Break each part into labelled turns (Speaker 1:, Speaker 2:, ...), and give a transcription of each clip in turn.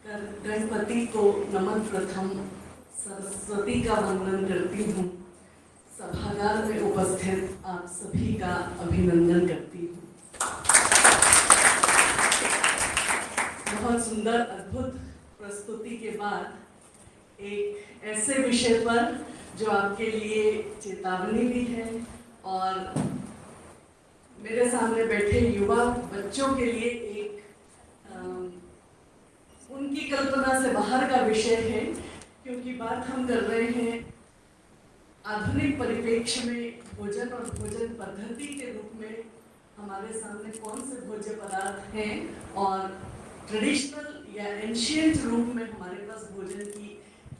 Speaker 1: गणपति को नमन प्रथम, सरस्वती का वंदन करती हूँ। सभागार में उपस्थित आप सभी का अभिनंदन करती हूँ। बहुत सुंदर अद्भुत प्रस्तुति के बाद एक ऐसे विषय पर जो आपके लिए चेतावनी भी है और मेरे सामने बैठे युवा बच्चों के लिए एक उनकी कल्पना से बाहर का विषय है, क्योंकि बात हम कर रहे हैं आधुनिक परिप्रेक्ष्य में भोजन और भोजन पद्धति के रूप में हमारे सामने कौन से भोज्य पदार्थ हैं और ट्रेडिशनल या एंशिएंट रूप में हमारे पास भोजन की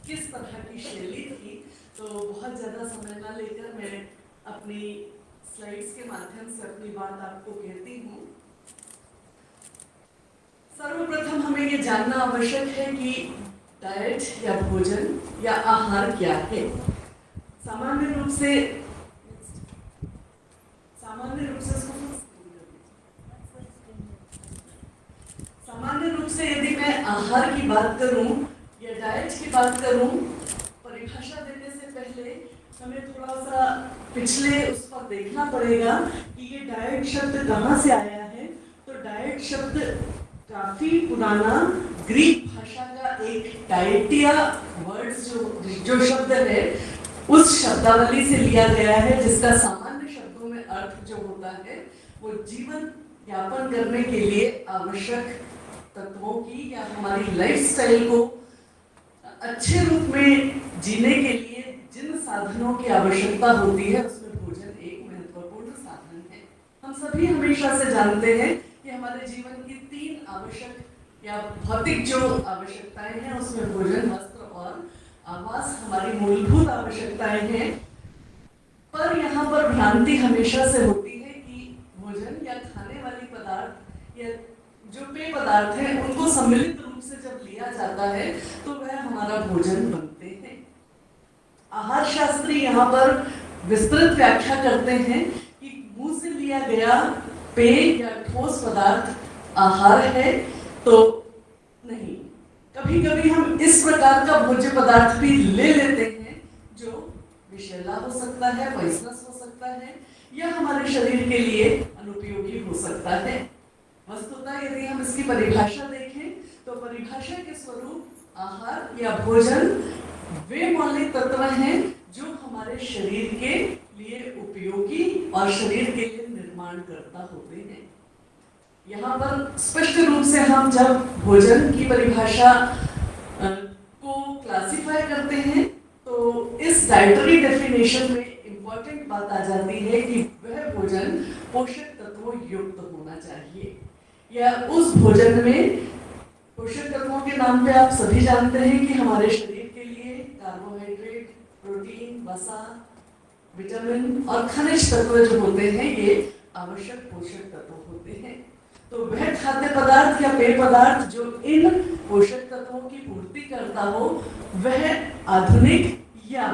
Speaker 1: किस तरह की शैली थी। तो बहुत ज़्यादा समय ना लेकर मैं अपनी स्लाइड्स के माध्यम से अपनी बात आपको कहती हूँ। सर्वप्रथम हमें ये जानना आवश्यक है कि डाइट या भोजन या आहार क्या है। सामान्य रूप से यदि मैं आहार की बात करूं या डाइट की बात करूं, परिभाषा देने से पहले हमें थोड़ा सा पिछले उस पर देखना पड़ेगा कि ये डाइट शब्द कहाँ से आया है। तो डाइट शब्द काफी पुराना ग्रीक भाषा का एक डाइटिया वर्ड्स जो शब्द है उस शब्दावली से लिया गया है, जिसका सामान्य शब्दों में अर्थ जो होता है वो जीवन यापन करने के लिए आवश्यक तत्वों की या हमारी लाइफस्टाइल को अच्छे रूप में जीने के लिए जिन साधनों की आवश्यकता होती है उसमें भोजन एक महत्वपूर्ण साधन है। हम सभी हमेशा से जानते हैं कि हमारे जीवन की 3 आवश्यक या भौतिक जो आवश्यकताएं हैं उसमें भोजन, वस्त्र और आवास हमारी मूलभूत आवश्यकताएं हैं। पर यहाँ पर भ्रांति हमेशा से होती है कि भोजन या खाने वाली पदार्थ या जो पेय पदार्थ हैं उनको सम्मिलित रूप से जब लिया जाता है तो वह हमारा भोजन बनते हैं। आहार शास्त्री यहाँ पर विस्तृत व्याख्या करते हैं कि मुंह से लिया गया पेय या ठोस पदार्थ आहार है तो नहीं। कभी कभी हम इस प्रकार का भोज्य पदार्थ भी ले लेते हैं जो विषैला हो सकता है, पॉइजनस हो सकता है या हमारे शरीर के लिए अनुपयोगी हो सकता है। वस्तुतः यदि हम इसकी परिभाषा देखें तो परिभाषा के स्वरूप आहार या भोजन वे मौलिक तत्व हैं जो हमारे शरीर के लिए उपयोगी और शरीर के लिए निर्माण करता होते हैं। यहाँ पर स्पष्ट रूप से हम जब भोजन की परिभाषा को क्लासिफाई करते हैं तो इस डाइटरी डेफिनेशन में इम्पोर्टेंट बात आ जाती है कि वह भोजन पोषक तत्वों युक्त होना चाहिए या उस भोजन में पोषक तत्वों के नाम पे आप सभी जानते हैं कि हमारे शरीर के लिए कार्बोहाइड्रेट, प्रोटीन, वसा, विटामिन और खनिज तत्व जो होते हैं ये आवश्यक पोषक तत्व होते हैं। तो वह खाद्य पदार्थ या पेय पदार्थ जो इन पोषक तत्वों की पूर्ति करता हो वह आधुनिक या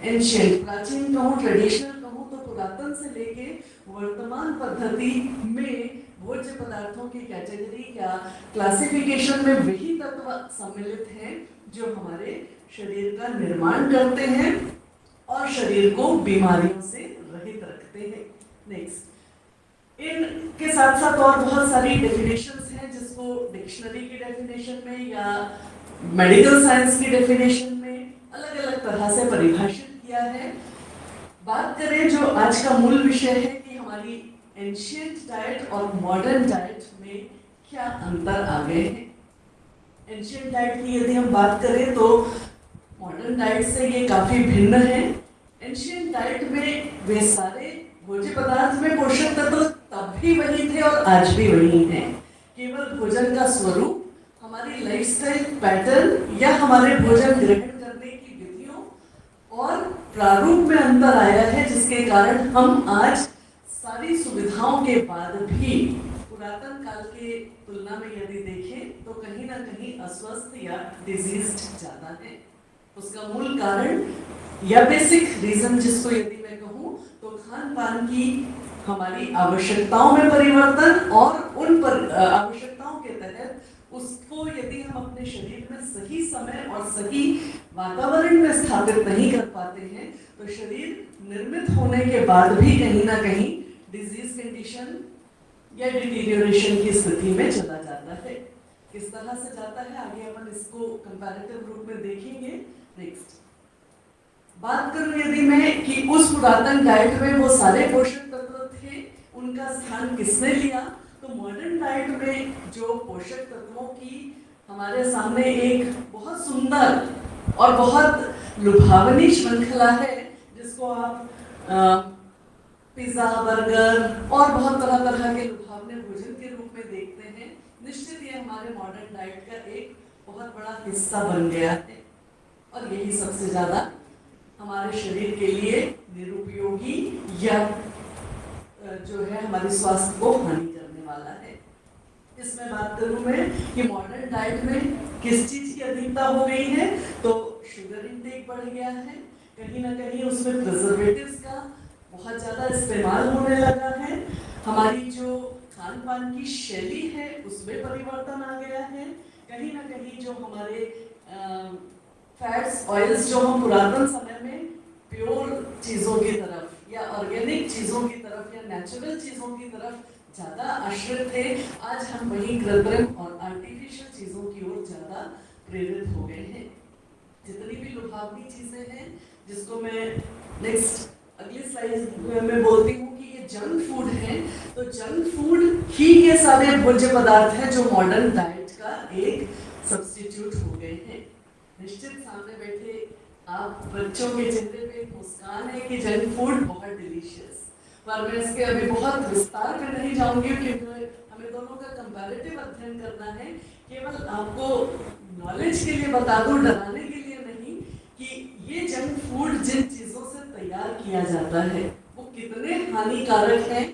Speaker 1: एंशिएंट, प्राचीन कहूँ, ट्रेडिशनल कहूँ तो पुरातन से लेके वर्तमान पद्धति में भोज्य पदार्थों की कैटेगरी या क्लासिफिकेशन में वही तत्व सम्मिलित हैं जो हमारे शरीर का निर्माण करते हैं और शरीर को बीमारियों से रहित रखते हैं। नेक्स्ट, इनके साथ साथ और बहुत सारी डेफिनेशंस हैं जिसको डिक्शनरी की डेफिनेशन में या मेडिकल साइंस की डेफिनेशन में अलग अलग तरह से परिभाषित किया है। बात करें जो आज का मूल विषय है कि हमारी एंशिएंट डाइट और मॉडर्न डाइट में क्या अंतर आ गए हैं। एंशिएंट डाइट की यदि हम बात करें तो मॉडर्न डाइट से ये काफ़ी भिन्न है। एंशिएंट डाइट में वे सारे भोज्य पदार्थ में पोषक तत्व तब भी वही थे और आज भी वही हैं। केवल भोजन का स्वरूप, हमारी लाइफस्टाइल पैटर्न या हमारे भोजन ग्रहण करने की विधियों और प्रारूप में अंतर आया है, जिसके कारण हम आज सारी सुविधाओं के बाद भी पुरातन काल के तुलना में यदि देखें तो कहीं ना कहीं अस्वस्थ या डिजीज्ड ज़्यादा है। उसका मूल कारण या बेसिक रीजन जिसको यदि मैं कहूँ तो खान पान की हमारी आवश्यकताओं में परिवर्तन और उन पर आवश्यकताओं के तहत उसको को यदि हम अपने शरीर में सही समय और सही वातावरण में स्थापित नहीं कर पाते हैं तो शरीर निर्मित होने के बाद भी कहीं ना कहीं डिजीज कंडीशन या डिटीरियोरेशन की स्थिति में चला जाता है। किस तरह से जाता है आगे अपन इसको कंपैरेटिव रूप में देखेंगे। नेक्स्ट बात करूं यदि मैं कि उस पुरातन डाइट में वो सारे पोषक तत्व थे, उनका स्थान किसने लिया, तो मॉडर्न डाइट में जो पोषक तत्वों की हमारे सामने एक बहुत सुंदर और बहुत लुभावनी श्रृंखला है, जिसको आप पिज्जा, बर्गर और बहुत तरह तरह के लुभावने भोजन के रूप में देखते हैं। निश्चित ये हमारे मॉडर्न डाइट का एक बहुत बड़ा हिस्सा बन गया है और यही सबसे ज्यादा हमारे शरीर के लिए निरुपयोगी या जो है हमारे स्वास्थ्य को हानि करने वाला है। इसमें बात करूं मैं कि मॉडर्न डाइट में किस चीज की अधिकता हो गई है, तो शुगर इंटेक बढ़ गया है, कहीं ना कहीं उसमें प्रिजर्वेटिव्स का बहुत ज्यादा इस्तेमाल होने लगा है, हमारी जो खान पान की शैली है उसमें परिवर्तन आ गया है, कहीं ना कहीं जो हमारे फैट्स ऑयल्स जो हम पुरातन समय में प्योर चीज़ों की तरफ या ऑर्गेनिक चीज़ों की तरफ या नेचुरल चीज़ों की तरफ ज़्यादा आश्रित थे, आज हम वही कृत्रिम और आर्टिफिशियल चीज़ों की ओर ज़्यादा प्रेरित हो गए हैं। जितनी भी लुभावनी चीज़ें हैं, जिसको मैं नेक्स्ट अगली स्लाइड में बोलती हूँ कि ये जंक फूड है, तो जंक फूड ही ये सारे भोज्य पदार्थ हैं जो मॉडर्न डाइट का एक सब्स्टिट्यूट हो गए हैं। निश्चित सामने बैठे आप बच्चों के चेहरे पे एक मुस्कान है कि जंक फूड बहुत डिलीशियस, पर मैं इसके अभी बहुत विस्तार में नहीं जाऊंगी क्योंकि हमें दोनों का कंपैरेटिव अध्ययन करना है। केवल आपको नॉलेज के लिए बता दूं, डराने के लिए नहीं, कि ये जंक फूड जिन चीज़ों से तैयार किया जाता है वो कितने हानिकारक हैं,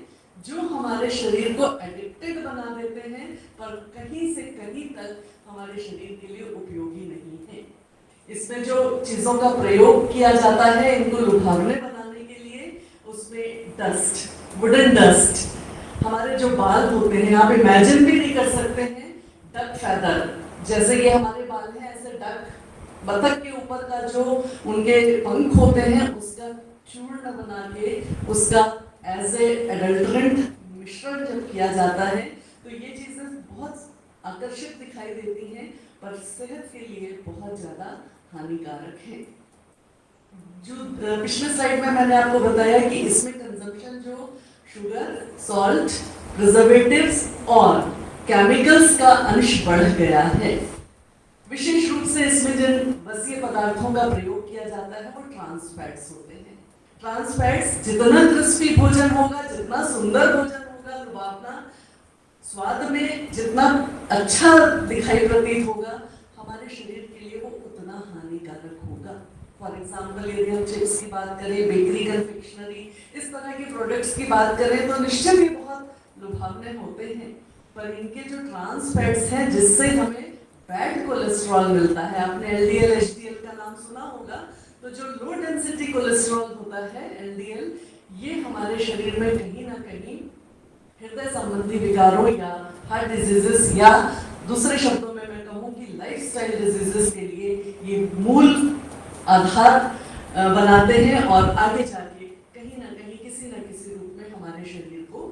Speaker 1: जो हमारे शरीर को एडिक्टेड बना देते हैं, पर कहीं से कहीं तक हमारे शरीर के लिए उपयोगी नहीं है। इसमें जो चीज़ों का प्रयोग किया जाता है इनको लुभावने बनाने के लिए, उसमें डस्ट, वुडन डस्ट, हमारे जो बाल होते हैं आप इमेजिन भी नहीं कर सकते हैं, डक फेदर, जैसे ये हमारे बाल हैं ऐसे डक बतख के ऊपर का जो उनके पंख होते हैं उसका चूर्ण बना के उसका एज ए एडल्ट्रेंट मिश्रण जब किया जाता है तो ये चीज़ें बहुत आकर्षक दिखाई देती हैं, पर सेहत के लिए बहुत ज़्यादा हानिकारक है। जो पिछले स्लाइड में मैंने आपको बताया कि इसमें कंजम्पशन जो शुगर, सॉल्ट, प्रिजर्वेटिव्स और केमिकल्स का अंश बढ़ गया है। विशेष रूप से इसमें जिन वसीय पदार्थों का प्रयोग किया जाता है वो ट्रांस फैट्स होते हैं। ट्रांस फैट्स जितना क्रिस्पी भोजन होगा, जितना सुंदर भोजन होगा, लुभावना स्वाद में जितना अच्छा दिखाई प्रतीत होगा, हमारे शरीर के लिए वो उतना हानिकारक होगा। फॉर एग्जाम्पल यदि हम चिप्स की बात करें, बेकरी, कन्फेक्शनरी, इस तरह के प्रोडक्ट्स की बात करें तो निश्चित ही बहुत लुभावने होते हैं, पर इनके जो ट्रांस फैट्स हैं जिससे हमें बैड कोलेस्ट्रॉल मिलता है, आपने एलडीएल एचडीएल का नाम सुना होगा, तो जो लो डेंसिटी कोलेस्ट्रॉल होता है एलडीएल, ये हमारे शरीर में कहीं ना कहीं हृदय संबंधी विकारों या हार्ट डिजीजेस या दूसरे शब्दों में मैं कहूँ कि लाइफस्टाइल डिजीजेस के लिए ये मूल आधार बनाते हैं और आगे जाके कहीं ना कहीं किसी न किसी रूप में हमारे शरीर को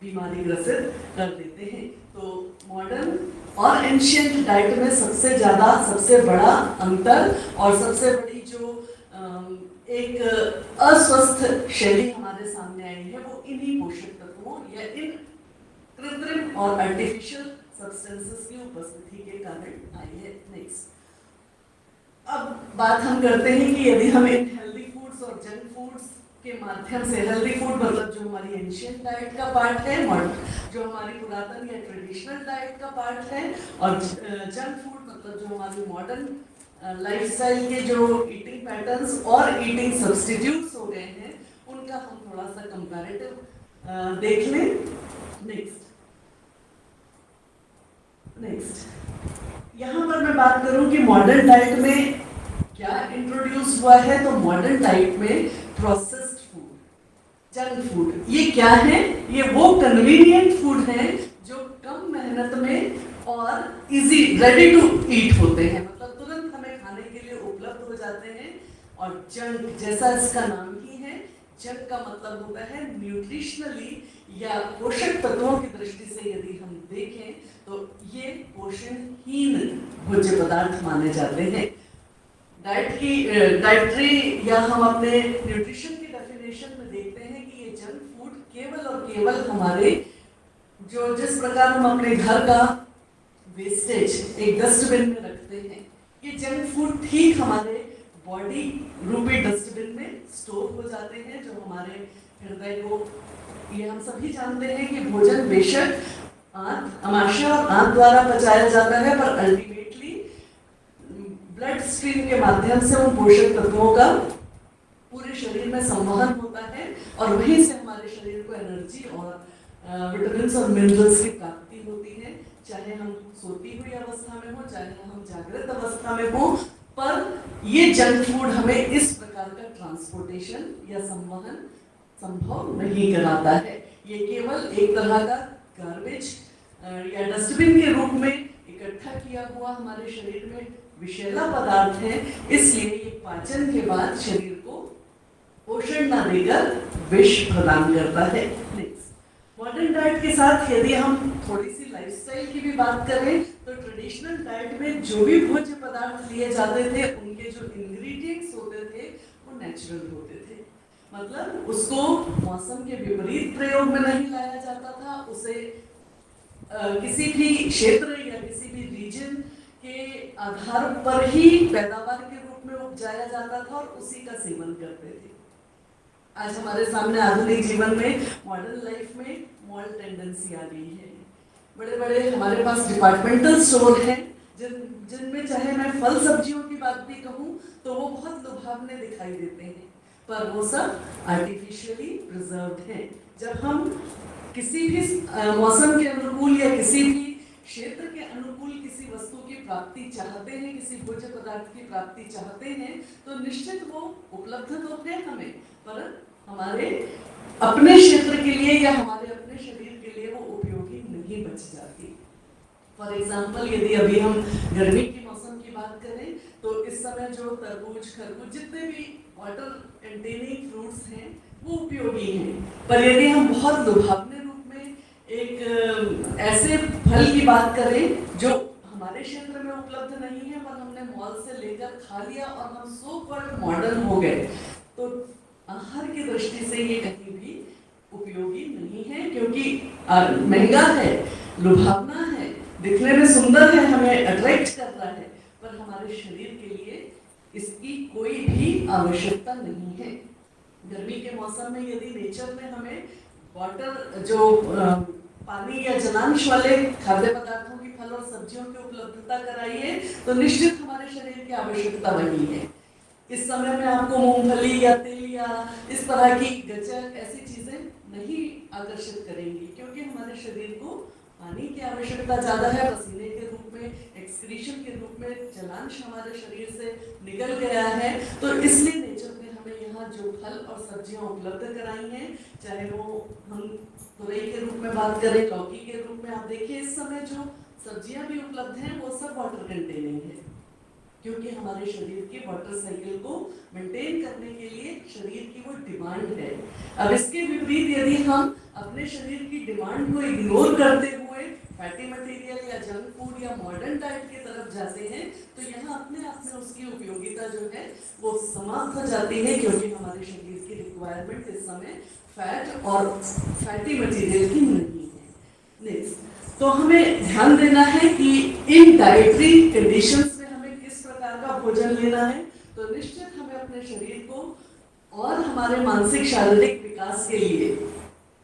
Speaker 1: बीमारी ग्रसित कर देते हैं। तो मॉडर्न और एंशिएंट डाइट में सबसे ज़्यादा, सबसे बड़ा अंतर और सबसे बड़ी जो एक अस्वस्थ शैली हमारे सामने आई है वो इन्हीं पोषक तत्वों या इन कृत्रिम और आर्टिफिशियल सब्सटेंसेस की उपस्थिति के कारण आई है। नेक्स्ट, अब बात हम करते हैं कि यदि हम इन हेल्दी फूड्स और जंक फूड्स के माध्यम से, हेल्दी फूड मतलब जो हमारी एंशिएंट डाइट का पार्ट है, जो हमारी पुरातन या ट्रेडिशनल डाइट का पार्ट है, और जंक फूड मतलब जो हमारी मॉडर्न लाइफस्टाइल के जो ईटिंग पैटर्न्स और ईटिंग सब्स्टिट्यूट्स हो गए हैं, उनका हम थोड़ा सा कंपैरेटिव देख लें। नेक्स्ट, यहाँ पर मैं बात करूँ कि मॉडर्न डाइट में क्या इंट्रोड्यूस हुआ है, तो मॉडर्न डाइट में प्रोसेस्ड फूड, जंक फूड, ये क्या है? ये वो कन्वीनियंट फूड है जो कम मेहनत में और इजी रेडी टू ईट होते हैं, मतलब तुरंत हमें खाने के लिए उपलब्ध हो जाते हैं। और जंक, जैसा इसका नाम ही है, जंक का मतलब होता है न्यूट्रिशनली या पोषक तत्वों की दृष्टि से यदि हम देखें तो ये पोषणहीन भोज्य पदार्थ माने जाते हैं। डाइटरी या हम अपने न्यूट्रिशन की डेफिनेशन में देखते हैं कि ये जंक फूड केवल और केवल हमारे जो जिस प्रकार हम अपने घर का वेस्टेज एक डस्टबिन में रखते हैं, ये जंक फूड ठीक हमारे बॉडी रूपी डस्टबिन में स्टोर हो जाते हैं, जो हमारे हृदय को, ये हम सभी जानते हैं कि भोजन बेशक आमाशय और आंत द्वारा पचाया जाता है, पर अल्टीमेटली ब्लड स्ट्रीम के माध्यम से उन पोषक तत्वों का पूरे शरीर में संवहन होता है और वहीं से हमारे शरीर को एनर्जी और विटामिन्स और मिनरल्स की प्राप्ति होती है, चाहे हम सोती हुई अवस्था में हो, चाहे हम जागृत अवस्था में हो। पर ये जंक फूड हमें इस प्रकार का ट्रांसपोर्टेशन या संवहन संभव नहीं कराता है। ये केवल एक तरह का गार्बेज या डस्टबिन के रूप में इकट्ठा किया हुआ हमारे शरीर में विषैला पदार्थ है, इसलिए ये पाचन के बाद शरीर को पोषण ना देकर विष प्रदान करता है। मॉडर्न डाइट के साथ यदि हम थोड़ी सी लाइफस्टाइल की भी बात करें तो ट्रेडिशनल डाइट में जो भी भोज्य पदार्थ लिए जाते थे, उनके जो इंग्रेडिएंट्स होते थे वो नेचुरल होते थे, मतलब उसको मौसम के विपरीत प्रयोग में नहीं लाया जाता था, उसे किसी भी क्षेत्र या किसी भी रीजन के आधार पर ही पैदावार के रूप में उपजाया जाता था और उसी का सेवन करते थे। आज हमारे सामने आधुनिक जीवन में, मॉडर्न लाइफ में मॉल टेंडेंसी आ गई है। बड़े बड़े हमारे पास डिपार्टमेंटल स्टोर हैं जिनमें चाहे मैं फल सब्जियों की बात भी कहूँ तो वो बहुत लुभावने दिखाई देते हैं, पर वो सब आर्टिफिशियली प्रिजर्व्ड हैं। जब हम किसी भी मौसम के अनुकूल या किसी भी क्षेत्र के अनुकूल किसी वस्तु की प्राप्ति चाहते हैं, किसी भोज्य पदार्थ की प्राप्ति चाहते हैं, तो निश्चित वो उपलब्ध तो है हमें, पर हमारे अपने क्षेत्र के लिए या हमारे अपने शरीर के लिए वो उपयोगी नहीं बच जाती। फॉर एग्जाम्पल, यदि अभी हम गर्मी के मौसम की बात करें तो इस समय जो तरबूज, खरबूज, जितने भी वाटर कंटेनिंग फ्रूट्स हैं वो उपयोगी हैं, पर यदि हम बहुत लुभावने रूप में एक ऐसे फल की बात करें जो हमारे क्षेत्र में उपलब्ध नहीं है, पर हमने मॉल से लेकर खा लिया और हम सो कॉल्ड मॉडर्न हो गए, तो आहार की दृष्टि से ये कहीं भी उपयोगी नहीं है, क्योंकि महंगा है, लुभावना है, दिखने में सुंदर है, हमें अट्रैक्ट कर रहा है, पर हमारे शरीर के लिए इसकी कोई भी आवश्यकता नहीं है। गर्मी के मौसम में यदि नेचर में हमें वाटर जो पानी या जलांश वाले खाद्य पदार्थों की, फल और सब्जियों की उपलब्धता कराई है, तो निश्चित हमारे शरीर की आवश्यकता वही है। इस समय में आपको मूंगफली या तिल या इस तरह की गचक ऐसी चीजें नहीं आकर्षित करेंगी, क्योंकि हमारे शरीर को पानी की आवश्यकता ज्यादा है, पसीने के रूप में, एक्सक्रीशन के रूप में जलांश हमारे शरीर से निकल गया है, तो इसलिए नेचर ने हमें यहाँ जो फल और सब्जियाँ उपलब्ध कराई हैं, चाहे वो हम तुरई के रूप में बात करें, लौकी के रूप में, आप देखिए इस समय जो सब्जियाँ भी उपलब्ध हैं वो सब वाटर कंटेनिंग है, क्योंकि हमारे शरीर के वाटर साइकिल को मेंटेन करने के लिए शरीर की वो डिमांड है। अब इसके विपरीत यदि हम अपने शरीर की डिमांड को इग्नोर करते हुए फैटी मटेरियल या जंक फूड या मॉडर्न डाइट की तरफ जाते हैं, तो यहाँ अपने आप में उसकी उपयोगिता जो है वो समाप्त हो जाती है, क्योंकि हमारे शरीर की रिक्वायरमेंट इस समय फैट और फैटी मटेरियल की नहीं है। नेक्स्ट, तो हमें ध्यान देना है कि इन डाइटरी कंडीशंस में हमें किस प्रकार का भोजन लेना है, तो निश्चित हमें अपने शरीर को और हमारे मानसिक शारीरिक विकास के लिए,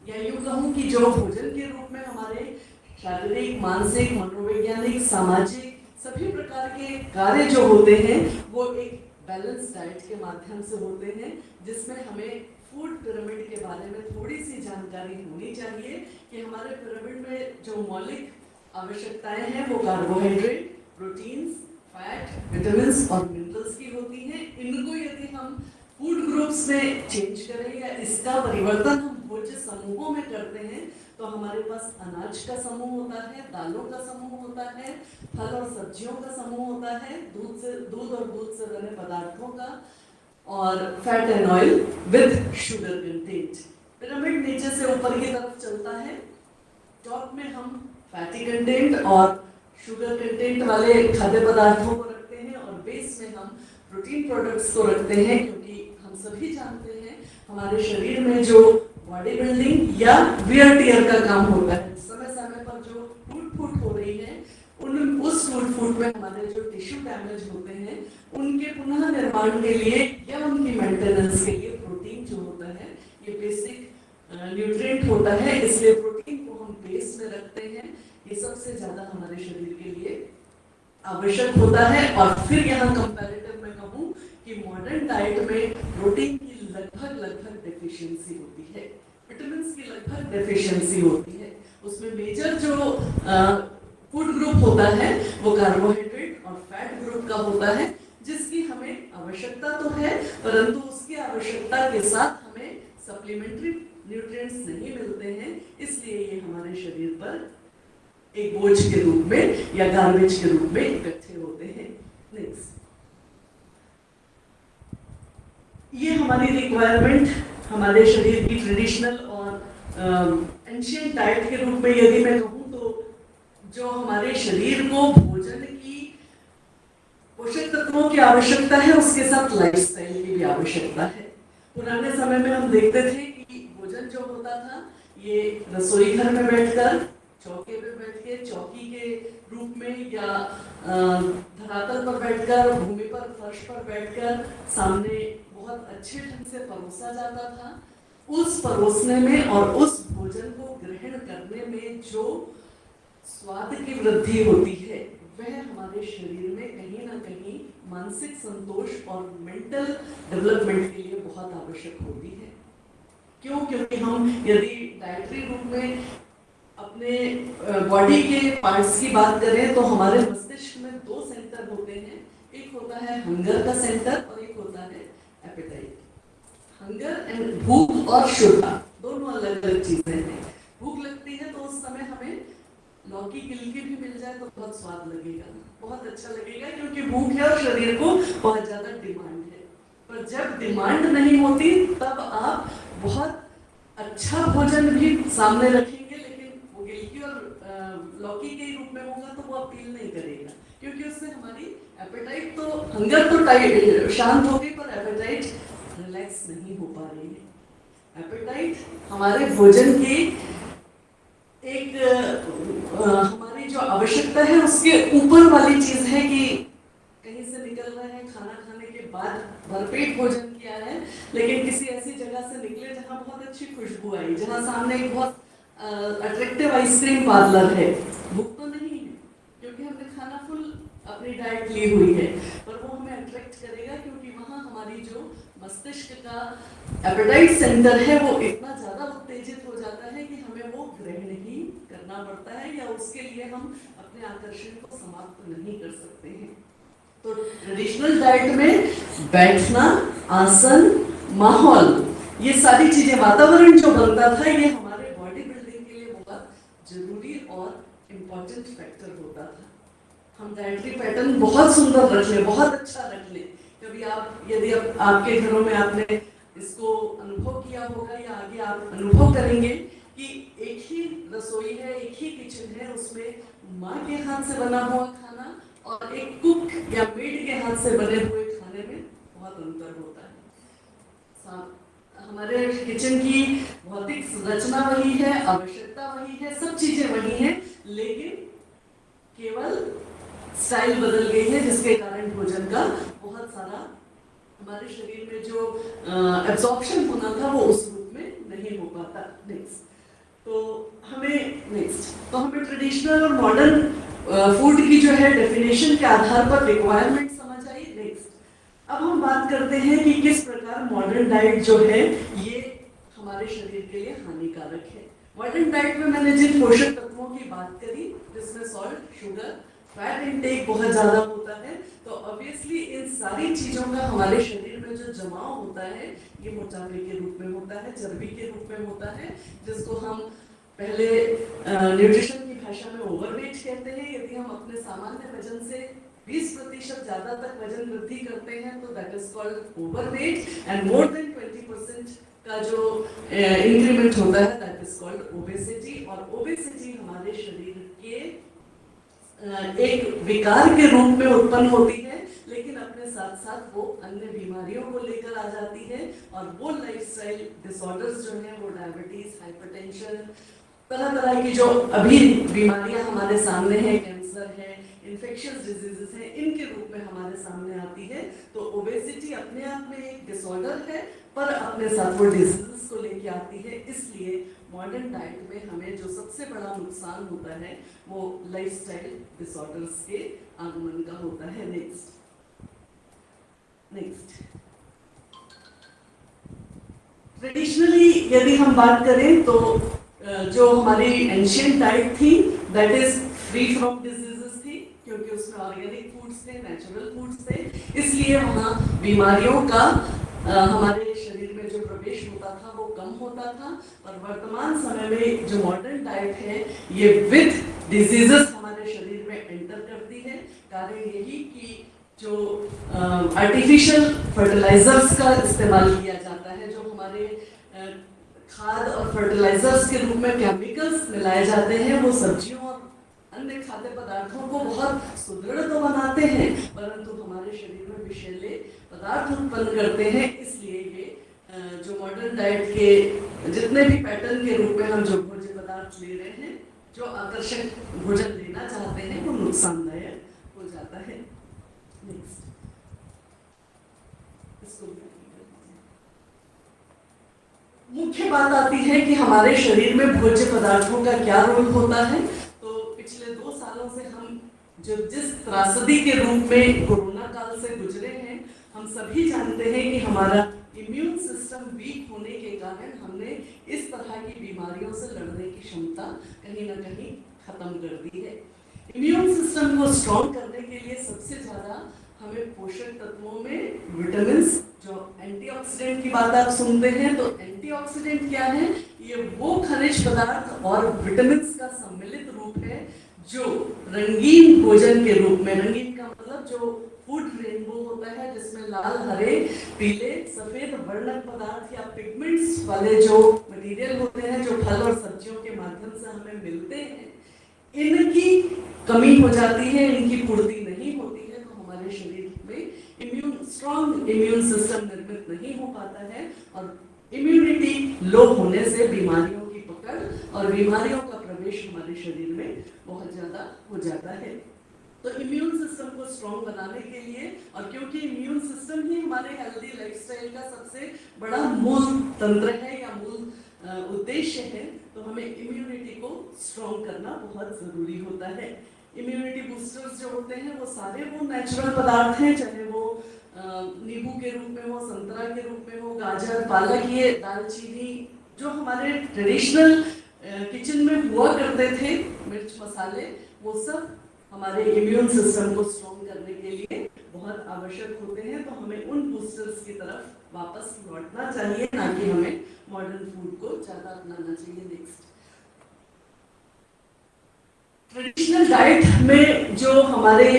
Speaker 1: या यूँ कहूँ कि जो भोजन के रूप में हमारे शारीरिक, मानसिक, मनोवैज्ञानिक, सामाजिक सभी प्रकार के कार्य जो होते हैं वो एक बैलेंस डाइट के माध्यम से होते हैं, जिसमें हमें फूड पिरामिड के बारे में थोड़ी सी जानकारी होनी चाहिए कि हमारे पिरामिड में जो मौलिक आवश्यकताएं हैं वो कार्बोहाइड्रेट, प्रोटीन्स, फैट, विटामिन्स और मिनरल्स की होती हैं। इनको यदि हम फूड ग्रुप्स में चेंज करें या इसका परिवर्तन हम भोज्य समूहों में करते हैं तो हमारे पास अनाज का समूह होता है, दालों का समूह होता है, फल और सब्जियों का समूह होता है, दूध और दूध से बने पदार्थों का, और fat and oil with sugar content. Pyramid नीचे से ऊपर की तरफ चलता है। टॉप में हम फैटी कंटेंट और शुगर कंटेंट वाले खाद्य पदार्थों को रखते हैं और बेस में हम प्रोटीन प्रोडक्ट्स को रखते हैं, क्योंकि हम सभी जानते हैं हमारे शरीर में जो बॉडी बिल्डिंग या वियर टियर का काम होता है, समय समय पर जो टूट फूट हो रही है, उस टूट फूट में हमारे जो टिश्यू डैमेज होते हैं उनके पुनः निर्माण के लिए या उनकी मेंटेनेंस के लिए प्रोटीन जो होता है ये बेसिक न्यूट्रिएंट होता है, इसलिए प्रोटीन को हम बेस में रखते हैं। ये सबसे ज्यादा हमारे शरीर के लिए आवश्यक होता है। और फिर यहाँ कंपैरेटिव में कहूँ कि मॉडर्न डाइट में प्रोटीन की लगभग डेफिशिएंसी होती है, विटामिन की लगभग डेफिशिएंसी होती है। उसमें मेजर जो फूड ग्रुप होता है वो कार्बोहाइड्रेट और फैट ग्रुप का होता है, जिसकी हमें आवश्यकता तो है, परंतु उसकी आवश्यकता के साथ हमें सप्लीमेंट्री न्यूट्रिएंट्स नहीं मिलते हैं, इसलिए ये हमारे शरीर पर एक बोझ के रूप में या गार्बेज के रूप में इकट्ठे होते हैं। नेक्स्ट, ये हमारी रिक्वायरमेंट हमारे शरीर की ट्रेडिशनल और एंशिएंट डाइट के रूप में यदि मैं कहूँ तो जो हमारे शरीर को भोजन की पोषक तत्वों की आवश्यकता है, उसके साथ लाइफस्टाइल की भी आवश्यकता है। पुराने समय में हम देखते थे कि भोजन जो होता था ये रसोई घर में बैठकर, चौके पे बैठ के, चौकी के रूप में या धरातल पर बैठकर, भूमि पर, फर्श पर बैठकर सामने बहुत अच्छे ढंग से परोसा जाता था। उस परोसने में और उस भोजन को ग्रहण करने में जो स्वाद की वृद्धि होती है वह हमारे शरीर में कहीं ना कहीं मानसिक संतोष और मेंटल डेवलपमेंट के लिए बहुत आवश्यक होती है। क्यों? क्योंकि हम यदि डाइटरी रूप में अपने बॉडी के पार्ट्स की बात करें तो हमारे मस्तिष्क में दो सेंटर होते हैं, एक होता है हंगर का सेंटर और एक होता है एपेटाइट। हंगर एंड भूख और शुद्धा दोनों अलग अलग चीजें हैं। भूख लगती है तो उस समय हमें लौकी गिलकी भी मिल जाए तो बहुत स्वाद लगेगा, बहुत अच्छा लगेगा, क्योंकि भूख है और शरीर को बहुत ज्यादा डिमांड है। पर जब डिमांड नहीं होती तब आप बहुत अच्छा भोजन भी सामने रखेंगे, लेकिन वो गिलकी और लौकी के रूप में होगा तो वो अपील नहीं करेगा, क्योंकि उससे हमारी एपेटाइट तो, हंगर तो शांत हो गई पर एपेटाइट रिलैक्स नहीं हो पा रही है। एपेटाइट हमारे भोजन की एक हमारी जो आवश्यकता है उसके ऊपर वाली चीज है कि कहीं से निकल रहे हैं, खाना खाने के बाद भरपेट भोजन किया है, लेकिन किसी ऐसी जगह से निकले जहाँ बहुत अच्छी खुशबू आई, जहाँ सामने एक बहुत अट्रैक्टिव आइसक्रीम पार्लर है। भूख तो नहीं है क्योंकि हमने खाना फुल अपनी डाइट ली हुई है, पर वो हमें अट्रैक्ट करेगा क्योंकि वहाँ हमारी जो मस्तिष्क का एपेटाइट सेंटर है वो इतना ज्यादा उत्तेजित हो जाता है कि हमें वो ग्रहण ही करना पड़ता है, या उसके लिए हम अपने आकर्षण को समाप्त नहीं कर सकते हैं। तो ट्रेडिशनल डाइट में बैठना, आसन, माहौल, ये सारी चीजें, वातावरण जो बनता था ये हमारे बॉडी बिल्डिंग के लिए बहुत जरूरी और इम्पोर्टेंट फैक्टर होता था। हम डाइटरी पैटर्न बहुत सुंदर रख लें, बहुत अच्छा रख लें। कभी आप यदि आपके घरों में आपने इसको अनुभव किया होगा या आगे आप अनुभव करेंगे कि एक ही रसोई है, एक ही किचन है, उसमें माँ के हाथ से बना हुआ खाना और एक कुक या मेड के हाथ से बने हुए खाने में बहुत अंतर होता है। हमारे किचन की भौतिक संरचना वही है, आवश्यकता वही है, सब चीजें वही हैं, लेकिन केवल स्टाइल बदल गई है, जिसके कारण भोजन का बहुत सारा हमारे शरीर में जो एब्जॉर्प्शन होना था वो उस रूप में नहीं हो पाता। नेक्स्ट, तो हमें ट्रेडिशनल और मॉडर्न फूड की जो है डेफिनेशन के आधार पर रिक्वायरमेंट समझ आई। नेक्स्ट, अब हम बात करते हैं कि किस प्रकार मॉडर्न डाइट जो है ये हमारे शरीर के लिए हानिकारक है। मॉडर्न डाइट में मैंने जिन पोषक तत्वों की बात करी, जिसमें सॉल्ट, शुगर, फैट इंटेक बहुत ज्यादा होता है, तो ऑब्वियसली इन सारी चीजों का हमारे शरीर में जो जमाव होता है ये मोटापे के रूप में होता है, चर्बी के रूप में होता है, जिसको हम पहले न्यूट्रिशन की भाषा में ओवरवेट कहते हैं। यदि हम अपने सामान्य वजन से 20% ज़्यादा तक वजन वृद्धि करते हैं तो that is called overweight, and more than 20% का जो इंक्रीमेंट होता है दैट इज कॉल्ड ओबेसिटी। और ओबेसिटी हमारे शरीर के एक विकार के रूप में उत्पन्न होती है, लेकिन अपने साथ साथ वो अन्य बीमारियों को लेकर आ जाती है। और वो लाइफस्टाइल डिसऑर्डर्स जो हैं, वो डायबिटीज, हाइपरटेंशन, तरह तरह की जो अभी बीमारियां हमारे सामने हैं, कैंसर है, इन्फेक्शियस डिजीजेस हैं, इनके रूप में हमारे सामने आती है। तो ओबेसिटी अपने आप में एक डिसऑर्डर है, पर अपने साथ वो डिजीजेस को लेके आती है। इसलिए मॉडर्न डाइट में हमें जो सबसे बड़ा नुकसान होता है वो लाइफस्टाइल डिसऑर्डर्स के आगमन का होता है। नेक्स्ट ट्रेडिशनली यदि हम बात करें तो जो हमारी एंशियंट डाइट थी that is free from diseases थी, क्योंकि उसमें ऑर्गेनिक फूड्स थे, नेचुरल फूड्स थे, इसलिए वहाँ बीमारियों का हमारे शरीर में जो प्रवेश होता था वो कम होता था। और वर्तमान समय में जो मॉडर्न डाइट है ये विद डिजीजेस हमारे शरीर में एंटर करती है। कारण यही कि जो आर्टिफिशियल फर्टिलाइजर्स का इस्तेमाल किया जाता है, जो हमारे खाद और फर्टिलाइजर्स के रूप में केमिकल्स मिलाए जाते हैं, वो सब्जियों और अन्य खाद्य पदार्थों को बहुत सुदृढ़ तो बनाते हैं, परंतु हमारे शरीर में विषैले पदार्थ उत्पन्न करते हैं। इसलिए ये जो मॉडर्न डाइट के जितने भी पैटर्न के रूप में हम जो भोज्य पदार्थ ले रहे हैं, जो आकर्षक भोजन लेना चाहते हैं, वो नुकसानदायक हो जाता है। नेक्स्ट मुख्य बात आती है कि हमारे शरीर में भोज्य पदार्थों का क्या रोल होता है। तो पिछले 2 सालों से हम जो जिस त्रासदी के रूप में कोरोना काल से गुजरे हैं, हम सभी जानते हैं कि हमारा इम्यून सिस्टम वीक होने के कारण हमने इस तरह की बीमारियों से लड़ने की क्षमता कहीं ना कहीं खत्म कर दी है। इम्यून सिस्टम को स्ट्रॉन्ग करने के लिए सबसे ज़्यादा हमें पोषक तत्वों में विटामिन्स, जो एंटीऑक्सीडेंट की बात आप सुनते हैं, तो एंटीऑक्सीडेंट क्या है? ये वो खनिज पदार्थ और विटामिन्स का सम्मिलित रूप है जो रंगीन भोजन के रूप में, रंगीन का मतलब जो फूड रेनबो होता है जिसमें लाल, हरे, पीले, सफेद वर्णक पदार्थ या पिगमेंट्स वाले जो मटेरियल होते हैं, जो फल और सब्जियों के माध्यम से हमें मिलते हैं, इनकी कमी हो जाती है, इनकी पूर्ति नहीं होती है, तो हमारे शरीर में स्ट्रॉन्ग इम्यून सिस्टम निर्मित नहीं हो पाता है। और इम्यूनिटी लो होने से बीमारियों की पकड़ और बीमारियों का प्रवेश हमारे शरीर में बहुत ज्यादा हो जाता है। तो इम्यून सिस्टम को स्ट्रॉन्ग बनाने के लिए, और क्योंकि इम्यून सिस्टम ही हमारे हेल्दी लाइफस्टाइल का सबसे बड़ा मूल तंत्र है या मूल उद्देश्य है, तो हमें इम्यूनिटी को स्ट्रॉन्ग करना बहुत जरूरी होता है। इम्यूनिटी बूस्टर्स जो होते हैं वो सारे वो नेचुरल पदार्थ हैं, चाहे वो नींबू के रूप में हो, संतरा के रूप में हो, गाजर, पालक, ये दालचीनी जो हमारे ट्रेडिशनल किचन में हुआ करते थे, मिर्च मसाले, वो सब हमारे इम्यून सिस्टम को स्ट्रॉन्ग करने के लिए बहुत आवश्यक होते हैं। तो हमें उन बूस्टर्स की तरफ वापस लौटना चाहिए, ना कि हमें मॉडर्न फूड को ज़्यादा अपनाना चाहिए। नेक्स्ट ट्रेडिशनल डाइट में जो हमारे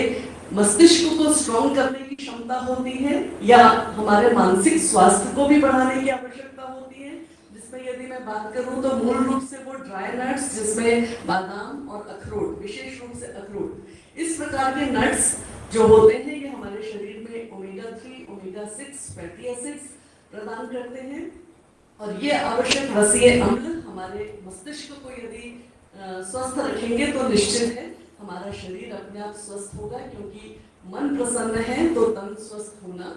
Speaker 1: मस्तिष्क को स्ट्रॉन्ग करने की क्षमता होती है या हमारे मानसिक स्वास्थ्य को भी बढ़ाने की आवश्यकता होती है, जिसमें यदि मैं बात करूं तो मूल रूप से वो ड्राई नट्स, जिसमें बादाम और अखरोट, विशेष रूप से अखरोट, इस प्रकार के नट्स जो होते हैं, ये हमारे शरीर में ओमेगा 3, ओमेगा 6 फैटी एसिड्स प्रदान करते हैं। और ये आवश्यक रसीय अम्ल हमारे मस्तिष्क को यदि स्वस्थ रखेंगे तो निश्चित है हमारा शरीर अपने आप स्वस्थ होगा, क्योंकि मन प्रसन्न है तो तन स्वस्थ होना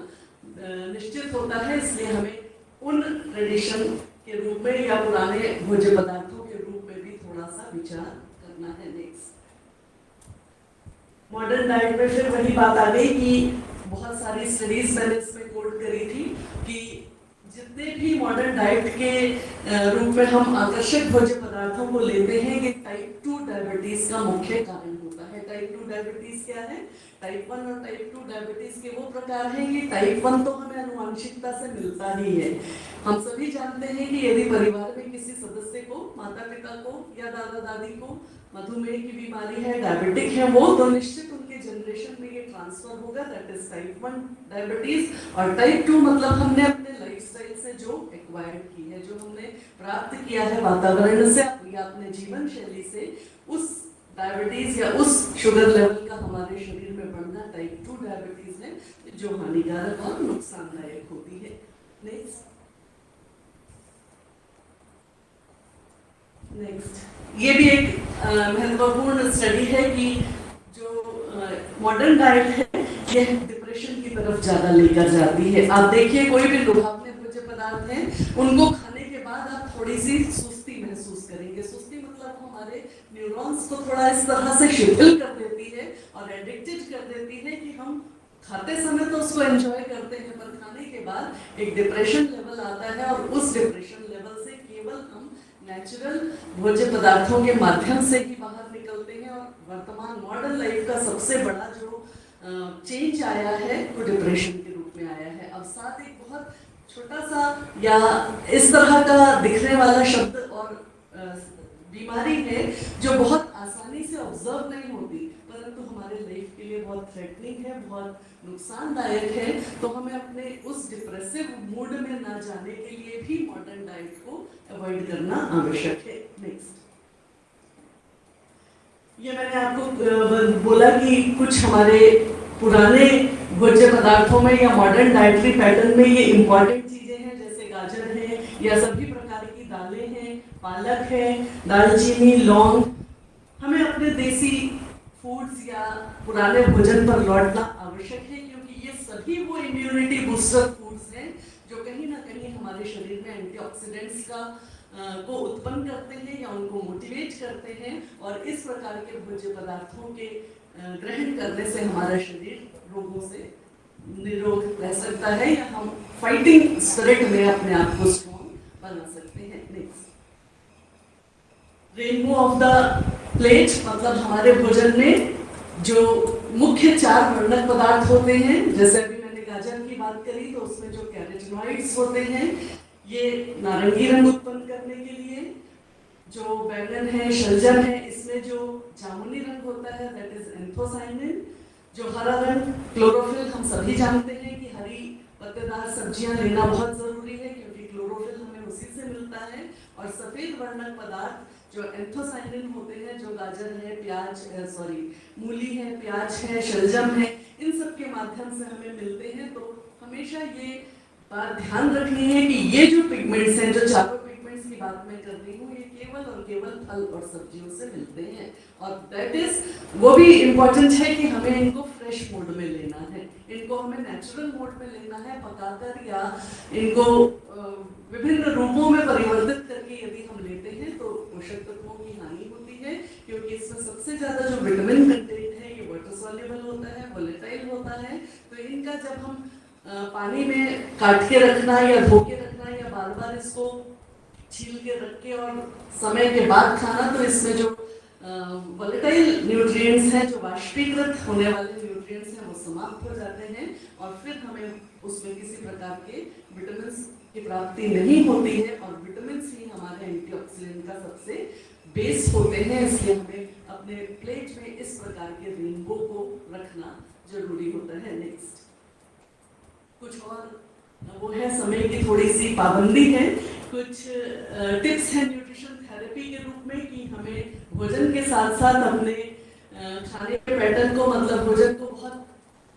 Speaker 1: निश्चित होता है। इसलिए हमें उन ट्रेडिशन के रूप में या पुराने भोज्य पदार्थों के रूप में भी थोड़ा सा विचार करना है। नेक्स्ट मॉडर्न डाइट में फिर वही बात आ गई कि बहुत सारी स्टडीज मैंने इसमें कोट करी थी कि जितने भी मॉडर्न डाइट के रूप में हम आकर्षक भोज्य पदार्थों को लेते हैं, ये टाइप 2 डायबिटीज का मुख्य कारण होता है। टाइप 2 डायबिटीज क्या है? टाइप 1 और टाइप 2 डायबिटीज के वो प्रकार हैं कि टाइप 1 तो हमें आनुवंशिकता से मिलता ही है। हम सभी जानते हैं कि यदि परिवार में किसी सदस्य को, माता पिता को या दादा दादी को मधुमेह की बीमारी है, डायबिटिक है वो, तो निश्चित उनके जनरेशन में ये ट्रांसफर होगा, दैट इज टाइप 1 डायबिटीज। और टाइप 2 मतलब हमने अपने लाइफस्टाइल से जो एक्वायर्ड की है, जो हमने प्राप्त किया है वातावरण से या अपने जीवन शैली से, उस डायबिटीज या उस शुगर लेवल का हमारे शरीर में बढ़ना टाइप 2 डायबिटीज है, जो हानिकारक और नुकसानदायक होती है। नेक्स्ट ये भी एक महत्वपूर्ण स्टडी है कि जो मॉडर्न डाइट है ये डिप्रेशन की तरफ ज़्यादा लेकर जाती है। आप देखिए कोई भी लुभावने भोज्य पदार्थ हैं, उनको खाने के बाद आप थोड़ी सी सुस्ती महसूस करेंगे। सुस्ती मतलब हमारे न्यूरॉन्स को थोड़ा इस तरह से शिथिल कर देती है और एडिक्टेड कर देती है कि हम खाते समय तो उसको एंजॉय करते हैं, पर खाने के बाद एक डिप्रेशन लेवल आता है और उस डिप्रेशन लेवल से केवल हम नेचुरल भोज्य पदार्थों के माध्यम से ही बाहर निकलते हैं। और वर्तमान मॉडर्न लाइफ का सबसे बड़ा जो चेंज आया है वो डिप्रेशन के रूप में आया है। अब साथ एक बहुत छोटा सा या इस तरह का दिखने वाला शब्द और बीमारी है जो बहुत आसानी से ऑब्जर्व नहीं होती, परंतु हमारे लाइफ के लिए बहुत थ्रेटनिंग है, बहुत नुकसानदायक है। तो हमें अपने उस डिप्रेसिव मूड में ना जाने के लिए भी मॉडर्न डाइट को अवॉइड करना आवश्यक है। नेक्स्ट, ये मैंने आपको बोला कि कुछ हमारे पुराने भोज्य पदार्थों में या मॉडर्न डाइटरी पैटर्न में ये इम्पॉर्टेंट चीजें हैं, जैसे गाजर है या सभी प्रकार की दालें हैं, पालक है, दालचीनी, लौंग। हमें अपने देसी फूड्स या पुराने भोजन पर लौटना आवश्यक है, क्योंकि ये सभी वो इम्यूनिटी बूस्टर फूड्स हैं जो कहीं ना कहीं हमारे शरीर में एंटीऑक्सीडेंट्स को उत्पन्न करते हैं या उनको मोटिवेट करते हैं। और इस प्रकार के भोज्य पदार्थों के ग्रहण करने से हमारा शरीर रोगों से निरोग रह सकता है या हम फाइटिंग स्पिरिट में अपने आप को स्ट्रॉन्ग बना सकते हैं। Next, rainbow of the plate मतलब हमारे भोजन में जो मुख्य 4 वर्णक पदार्थ होते हैं, जैसे अभी मैंने गाजर की बात करी तो उसमें जो कैरोटीनॉइड्स होते हैं ये नारंगी रंग उत्पन्न करने के लिए, जो बैंगन है, शलजम है, इसमें जो जामुनी रंग होता है दैट इज एंथोसाइनिन, जो हरा रंग क्लोरोफिल, हम सभी जानते हैं कि हरी पत्तेदार सब्जियां लेना बहुत जरूरी है क्योंकि क्लोरोफिल हमें उसी से मिलता है। और सफेद वर्णक पदार्थ जो एंथोसाइनिन होते हैं, जो गाजर है, मूली है, प्याज है, शलजम है, इन सब के माध्यम से हमें मिलते हैं। तो हमेशा ये बात ध्यान रखनी है कि ये जो पिगमेंट्स हैं, जो चारों पिगमेंट्स की बात मैं कर रही हूँ, ये केवल और केवल फल और सब्जियों से मिलते हैं। और दैट इज वो भी इम्पोर्टेंट है कि हमें इनको फ्रेश मोड में लेना है, इनको हमें नेचुरल मोड में लेना है, पकाकर या इनको विभिन्न रूपों में परिवर्तित करके यदि हम लेते हैं तो पोषक तत्वों की हानि होती है, क्योंकि इसमें सबसे ज्यादा जो विटामिन कंटेंट है ये वाटर सॉल्युबल होता है, वोलेटाइल होता है। तो इनका जब हम पानी में काट के रखना या धो के रखना या बार बार इसको छील के रख के और समय के बाद खाना, तो इसमें जो वोलेटाइल न्यूट्रिएंट्स हैं, जो वाष्पीकृत होने वाले न्यूट्रिएंट्स हैं, वो समाप्त हो जाते हैं और फिर हमें उसमें किसी प्रकार के विटामिन की प्राप्ति नहीं होती है। और विटामिन ही हमारे एंटीऑक्सीडेंट का सबसे बेस होते हैं, इसलिए हमें अपने प्लेट में इस प्रकार के रेनबो को रखना जरूरी होता है। नेक्स्ट, कुछ और वो है, समय की थोड़ी सी पाबंदी है, कुछ टिप्स हैं न्यूट्रिशन थेरेपी के रूप में कि हमें भोजन के साथ साथ अपने खाने के पैटर्न को, मतलब भोजन को बहुत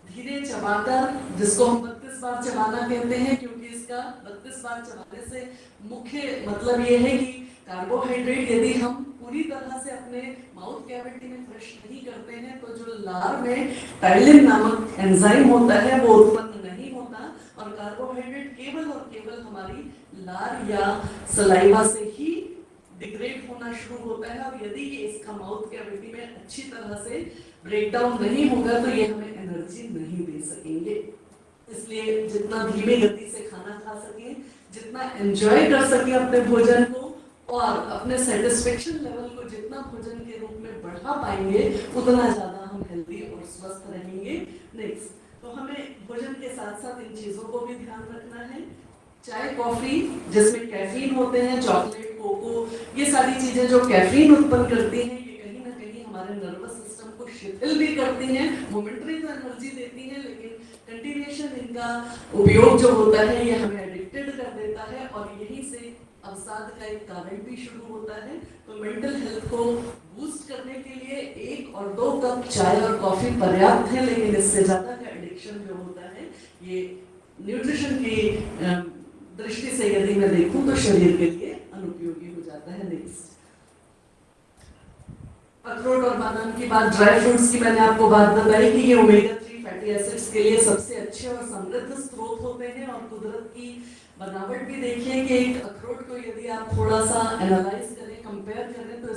Speaker 1: धीरे चबाकर, जिसको हम 32 बार चबाना कहते हैं, क्योंकि इसका 32 बार चबाने से मुख्य मतलब ये है कि कार्बोहाइड्रेट यदि हम पूरी तरह से अपने माउथ कैविटी में फ्रेश नहीं करते हैं तो जो लार में टाइलिन नामक एंजाइम होता है वो उत्पन्न नहीं होता, और कार्बोहाइड्रेट केवल और केवल हमारी लार या सलाइवा से ही डिग्रेड होना शुरू होता है। और यदि ये इसका माउथ कैविटी में अच्छी तरह से ब्रेकडाउन नहीं होगा तो ये हमें एनर्जी नहीं दे सकेंगे। इसलिए जितना धीमी गति से खाना खा सके, जितना एंजॉय कर सके अपने भोजन को और अपने सेटिस्फेक्शन लेवल को जितना भोजन के रूप में बढ़ा पाएंगे, उतना ज्यादा हम हेल्दी और स्वस्थ रहेंगे। नेक्स्ट, तो हमें भोजन के साथ साथ इन चीज़ों को भी ध्यान रखना है। चाय कॉफ़ी जिसमें कैफीन होते हैं, चॉकलेट, कोको, ये सारी चीज़ें जो कैफीन उत्पन्न करती हैं, ये कहीं ना कहीं हमारे नर्वस सिस्टम को शिथिल भी करती हैं। मोमेंटरी तो एनर्जी देती हैं, लेकिन कंटिन्यूएशन इनका उपयोग जो होता है ये हमें एडिक्टेड कर देता है और यहीं से अवसाद का एक कारण भी शुरू होता है। तो मेंटल हेल्थ को बूस्ट करने के लिए 1 और 2 कप चाय और कॉफ़ी पर्याप्त है, लेकिन इससे ज़्यादा का एडिक्शन जो होता है ये न्यूट्रिशन की दृष्टि से यदि मैं देखूं तो शरीर के लिए अनुपयोगी हो जाता है। नेक्स्ट, अखरोट और बादाम की बात, ड्राई फ्रूट्स की मैंने आपको बात बताई कि ये ओमेगा 3 फैटी एसिड्स के लिए सबसे अच्छे और समृद्ध स्रोत होते हैं। और कुदरत की बनावट भी देखिए कि एक अखरोट को यदि आप थोड़ा सा एनालाइज करें, कंपेयर करें, तो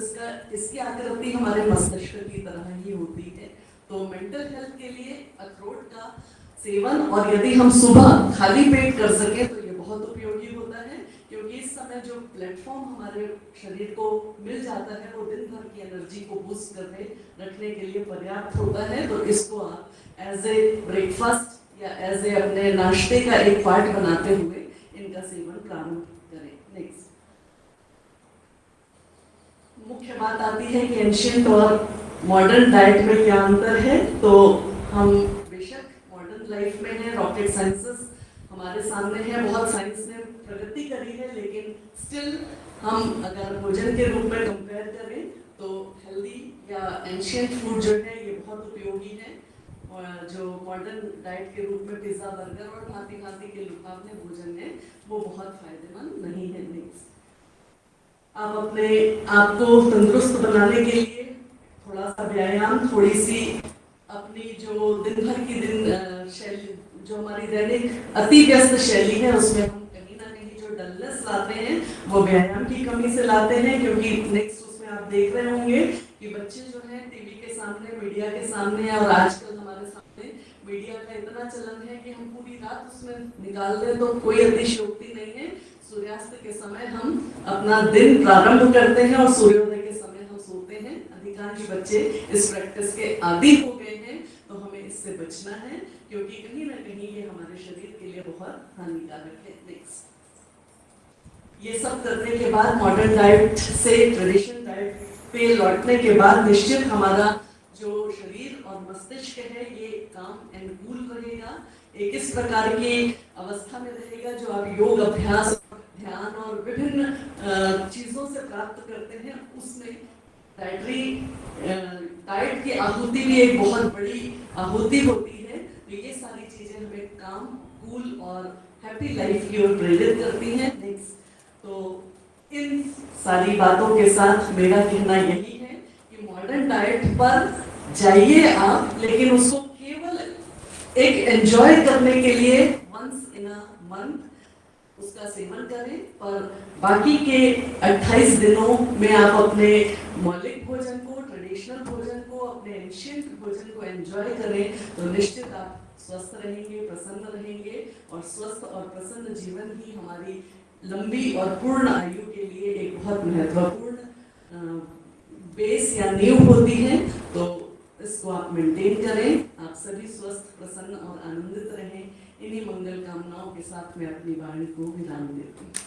Speaker 1: इसकी आकृति हमारे मस्तिष्क की तरह ही होती है। तो मेंटल हेल्थ के लिए अखरोट का सेवन, और यदि हम सुबह खाली पेट कर सकें तो ये बहुत उपयोगी होता है, क्योंकि इस समय जो प्लेटफॉर्म हमारे शरीर को मिल जाता है वो दिन भर की एनर्जी को बूस्ट करके रखने के लिए पर्याप्त होता है। तो इसको आप एज ए ब्रेकफास्ट या एज ए अपने नाश्ते का एक पार्ट बनाते हुए इनका सेवन प्रारंभ करें। नेक्स्ट, मुख्य बात आती है कि एंशिएंट और मॉडर्न डाइट में क्या अंतर है। तो हम बेशक मॉडर्न लाइफ में है, रॉकेट साइंसेस हमारे सामने है, बहुत साइंस ने प्रगति करी है, लेकिन स्टिल हम अगर भोजन के रूप में कंपेयर करें तो हेल्दी या एंशिएंट फूड जो है ये बहुत उपयोगी है। और जो मॉडर्न डाइट के रूप में पिज़्ज़ा, बर्गर और भांति भांति के लुभावने भोजन है वो बहुत फायदेमंद नहीं है। नेक्स्ट, आप अपने आप को तंदुरुस्त बनाने के लिए थोड़ा सा व्यायाम, थोड़ी सी अपनी जो दिन भर की शैली, जो हमारी दैनिक अति व्यस्त शैली है उसमें हम कहीं ना कहीं जो डलनेस लाते हैं वो व्यायाम की कमी से लाते हैं। क्योंकि नेक्स्ट उसमें आप देख रहे होंगे कि बच्चे जो है टीवी के सामने, मीडिया के सामने, और आजकल हमारे सामने मीडिया का इतना चलन है कि हम पूरी रात उसमें निकाल दें तो कोई अतिशयोक्ति नहीं है। सूर्यास्त के समय हम अपना दिन प्रारंभ करते हैं और सूर्योदय के समय हम सोते हैं। अधिकांश बच्चे इस प्रैक्टिस के आदी हो गए हैं, तो हमें इससे बचना है, क्योंकि कहीं ना कहीं ये हमारे शरीर के लिए बहुत हानिकारक है। नेक्स्ट, ये सब करने के बाद मॉडर्न डाइट से ट्रेडिशनल डाइट पे लौटने के बाद निश्चित हमारा जो शरीर और मस्तिष्क है ये काम अनुकूल रहेगा, एक इस प्रकार की अवस्था में रहेगा जो आप योग अभ्यास, ध्यान और विभिन्न चीज़ों से प्राप्त करते हैं। उसमें डाइट की आहुति भी एक बहुत बड़ी आहुति होती है। तो ये सारी चीज़ें हमें काम, कूल और हैप्पी लाइफ की ओर प्रेरित करती हैं। नेक्स्ट, तो इन सारी बातों के साथ मेरा कहना यही है कि मॉडर्न डाइट पर जाइए आप, लेकिन उसको केवल एक एंजॉय करने के लिए वंस इन अ मंथ उसका सेवन करें, पर बाकी के 28 दिनों में आप अपने मौलिक भोजन को, ट्रेडिशनल भोजन को, अपने एंशिएंट भोजन को एंजॉय करें, तो निश्चित आप स्वस्थ रहेंगे, प्रसन्न रहेंगे, और स्वस्थ और प्रसन्न जीवन ही हमारी लंबी और पूर्ण आयु के लिए एक बहुत महत्वपूर्ण बेस या नींव होती है। तो इसको आप मेंटेन करें। आप सभी स्वस्थ, प्रसन्न और आनंदित रहें। इन्हीं मंगल कामनाओं के साथ मैं अपनी वाणी को विराम देती हूँ।